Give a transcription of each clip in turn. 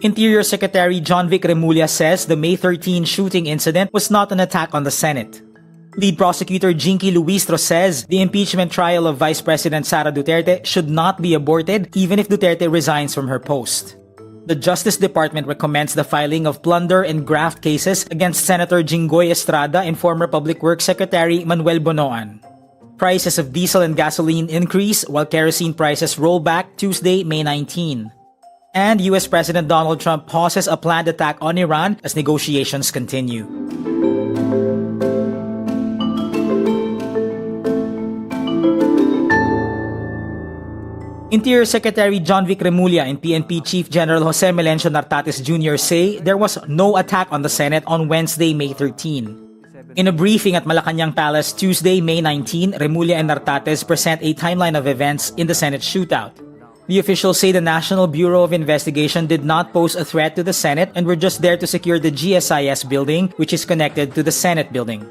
Interior Secretary John Vic Remulla says the May 13 shooting incident was not an attack on the Senate. Lead prosecutor Jinky Luistro says the impeachment trial of Vice President Sara Duterte should not be aborted even if Duterte resigns from her post. The Justice Department recommends the filing of plunder and graft cases against Senator Jinggoy Estrada and former Public Works Secretary Manuel Bonoan. Prices of diesel and gasoline increase while kerosene prices roll back Tuesday, May 19. And US President Donald Trump pauses a planned attack on Iran as negotiations continue. Interior Secretary John Vic Remulla and PNP Chief General Jose Melencio Nartates Jr. say there was no attack on the Senate on Wednesday, May 13. In a briefing at Malacanang Palace Tuesday, May 19, Remulla and Nartates present a timeline of events in the Senate shootout. The officials say the National Bureau of Investigation did not pose a threat to the Senate and were just there to secure the GSIS building, which is connected to the Senate building.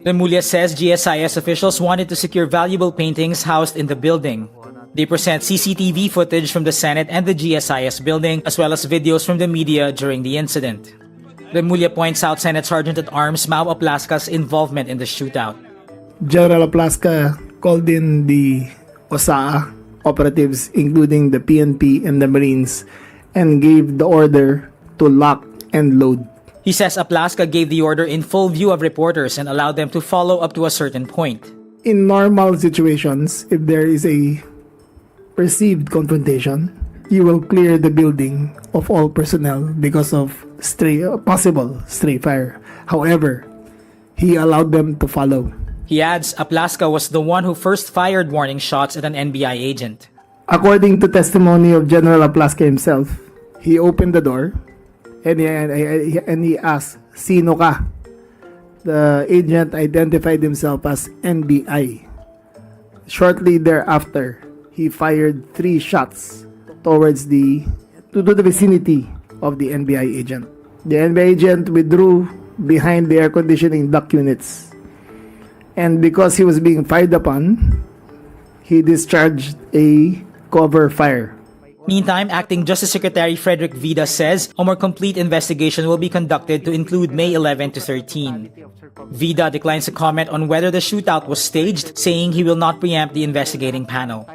Remulla says GSIS officials wanted to secure valuable paintings housed in the building. They present CCTV footage from the Senate and the GSIS building, as well as videos from the media during the incident. Remulla points out Senate Sergeant-at-Arms Mau Aplasca's involvement in the shootout. General Aplasca called in the OSA operatives, including the PNP and the Marines, and gave the order to lock and load. He says Aplasca gave the order in full view of reporters and allowed them to follow up to a certain point. In normal situations, if there is a perceived confrontation, you will clear the building of all personnel because of possible stray fire. However, he allowed them to follow. He adds Aplasca was the one who first fired warning shots at an NBI agent. According to testimony of General Aplasca himself, he opened the door and he asked, "Sino ka?" The agent identified himself as NBI. Shortly thereafter, he fired 3 shots towards the vicinity of the NBI agent. The NBI agent withdrew behind the air conditioning duct units. And because he was being fired upon, he discharged a cover fire. Meantime, Acting Justice Secretary Frederick Vida says a more complete investigation will be conducted to include May 11 to 13. Vida declines to comment on whether the shootout was staged, saying he will not preempt the investigating panel.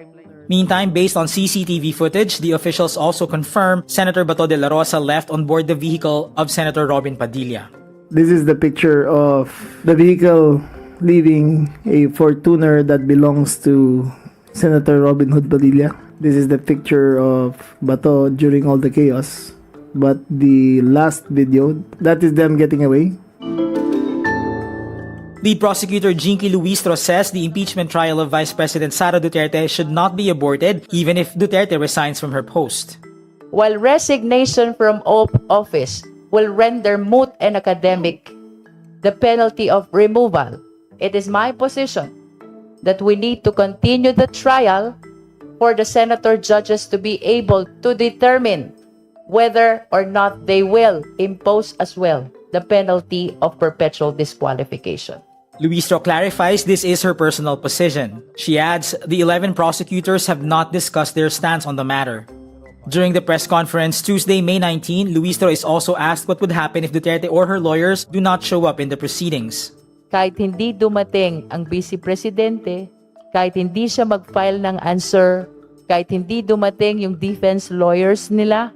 Meantime, based on CCTV footage, the officials also confirm Senator Bato de la Rosa left on board the vehicle of Senator Robin Padilla. This is the picture of the vehicle leaving a Fortuner that belongs to Senator Robin Hood Padilla. This is the picture of Bato during all the chaos. But the last video, that is them getting away. Lead prosecutor Jinky Luistro says the impeachment trial of Vice President Sara Duterte should not be aborted even if Duterte resigns from her post. While resignation from office will render moot and academic the penalty of removal, it is my position that we need to continue the trial for the senator judges to be able to determine whether or not they will impose as well the penalty of perpetual disqualification. Luistro clarifies this is her personal position. She adds the 11 prosecutors have not discussed their stance on the matter. During the press conference Tuesday, May 19, Luistro is also asked what would happen if Duterte or her lawyers do not show up in the proceedings. Kahit hindi dumating ang Vice Presidente, kahit hindi siya mag-file ng answer, kahit hindi dumating yung defense lawyers nila,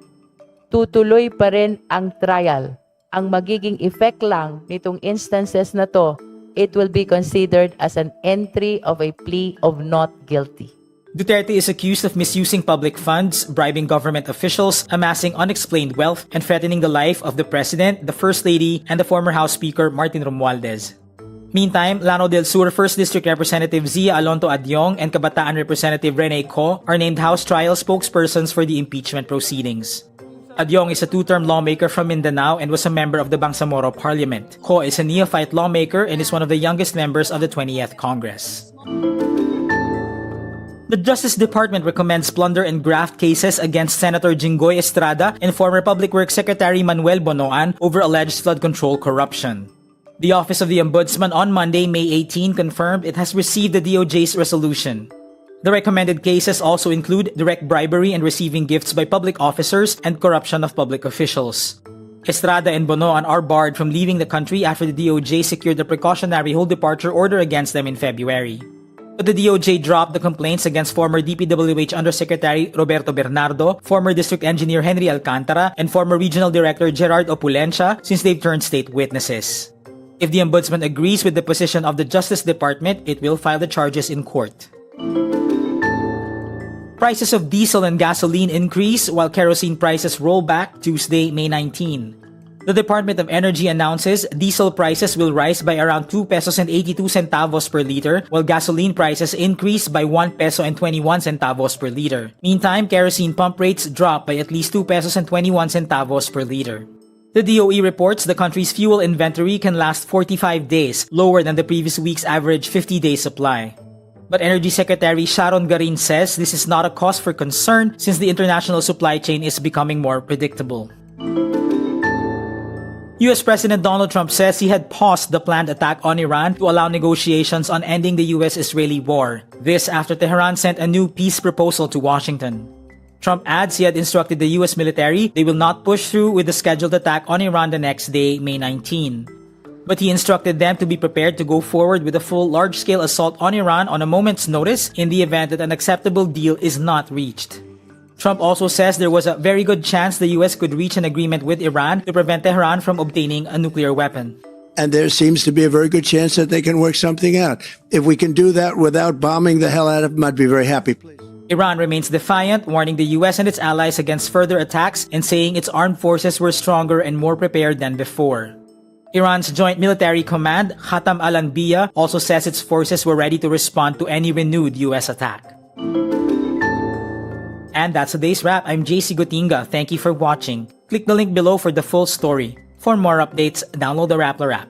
tutuloy pa rin ang trial. Ang magiging effect lang nitong instances na to, it will be considered as an entry of a plea of not guilty. Duterte is accused of misusing public funds, bribing government officials, amassing unexplained wealth, and threatening the life of the President, the First Lady, and the former House Speaker Martin Romualdez. Meantime, Lanao del Sur 1st District Representative Zia Alonto Adyong and Kabataan Representative Rene Co are named House Trial spokespersons for the impeachment proceedings. Adyong is a 2-term lawmaker from Mindanao and was a member of the Bangsamoro Parliament. Co is a neophyte lawmaker and is one of the youngest members of the 20th Congress. The Justice Department recommends plunder and graft cases against Senator Jinggoy Estrada and former Public Works Secretary Manuel Bonoan over alleged flood control corruption. The Office of the Ombudsman on Monday, May 18, confirmed it has received the DOJ's resolution. The recommended cases also include direct bribery and receiving gifts by public officers and corruption of public officials. Estrada and Bonoan are barred from leaving the country after the DOJ secured a precautionary whole departure order against them in February. But the DOJ dropped the complaints against former DPWH Undersecretary Roberto Bernardo, former District Engineer Henry Alcantara, and former Regional Director Gerard Opulencia since they've turned state witnesses. If the Ombudsman agrees with the position of the Justice Department, it will file the charges in court. Prices of diesel and gasoline increase while kerosene prices roll back Tuesday, May 19. The Department of Energy announces diesel prices will rise by around 2 pesos and 82 centavos per liter, while gasoline prices increase by 1 peso and 21 centavos per liter. Meantime, kerosene pump rates drop by at least 2 pesos and 21 centavos per liter. The DOE reports the country's fuel inventory can last 45 days, lower than the previous week's average 50-day supply. But Energy Secretary Sharon Garin says this is not a cause for concern since the international supply chain is becoming more predictable. US President Donald Trump says he had paused the planned attack on Iran to allow negotiations on ending the US-Israeli war. This after Tehran sent a new peace proposal to Washington. Trump adds he had instructed the US military they will not push through with the scheduled attack on Iran the next day, May 19. But he instructed them to be prepared to go forward with a full large-scale assault on Iran on a moment's notice in the event that an acceptable deal is not reached. Trump also says there was a very good chance the US could reach an agreement with Iran to prevent Tehran from obtaining a nuclear weapon. And there seems to be a very good chance that they can work something out. If we can do that without bombing the hell out of them, I'd be very happy, please. Iran remains defiant, warning the US and its allies against further attacks and saying its armed forces were stronger and more prepared than before. Iran's Joint Military Command, Khatam al-Anbiya, also says its forces were ready to respond to any renewed US attack. And that's today's wrap. I'm JC Gotinga. Thank you for watching. Click the link below for the full story. For more updates, download the Rappler app.